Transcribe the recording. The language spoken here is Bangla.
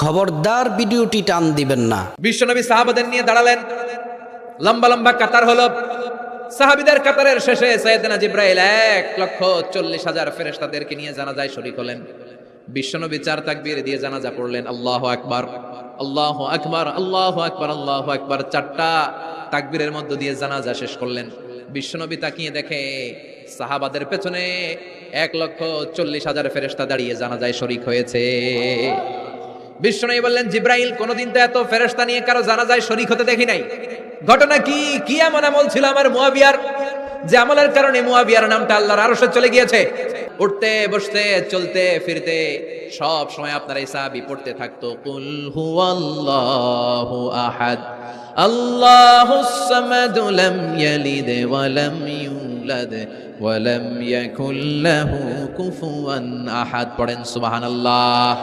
খবরদার ভিডিওটি টান দিবেন না। বিশ্বনবী সাহাবাদের নিয়ে দাঁড়ালেন, লম্বা লম্বা কাতার হলো। সাহাবীদের কাতারের শেষে সাইয়েদনা জিবরাইল 1,40,000 ফেরেশতাদেরকে নিয়ে জানাজায় শরীক হলেন। বিশ্বনবী 4 তাকবীর দিয়ে জানাজা পড়লেন, আল্লাহু আকবার, আল্লাহু আকবার, আল্লাহু আকবার, আল্লাহু আকবার। 4টা তাকবীরের মধ্য দিয়ে জানাজা শেষ করলেন। বিশ্বনবী তাকিয়ে দেখে সাহাবাদের পেছনে 1,40,000 ফেরেশতা দাঁড়িয়ে জানাজায় শরীক হয়েছে। বিশ্বনবী বললেন, জিবরাইল, কোনদিন তো এত ফেরেশতা নিয়ে কারো জানাজায় শরীক হতে দেখি নাই। ঘটনা কি? কি এমন আমল ছিল আমার মুয়াবিয়ার, যে আমলের কারণে মুয়াবিয়ার নামটা আল্লাহর আরশে চলে গিয়েছে? উঠতে বসতে চলতে ফিরতে সব সময় আপনার এই সাহাবী পড়তে থাকতো, কুল হুয়াল্লাহু আহাদ, আল্লাহুস সামাদ, লাম ইয়ালিদ ওয়া লাম ইউলাদ ওয়া লাম ইয়াকুল লাহু কুফুয়ান আহাদ। পড়েন সুবহানাল্লাহ।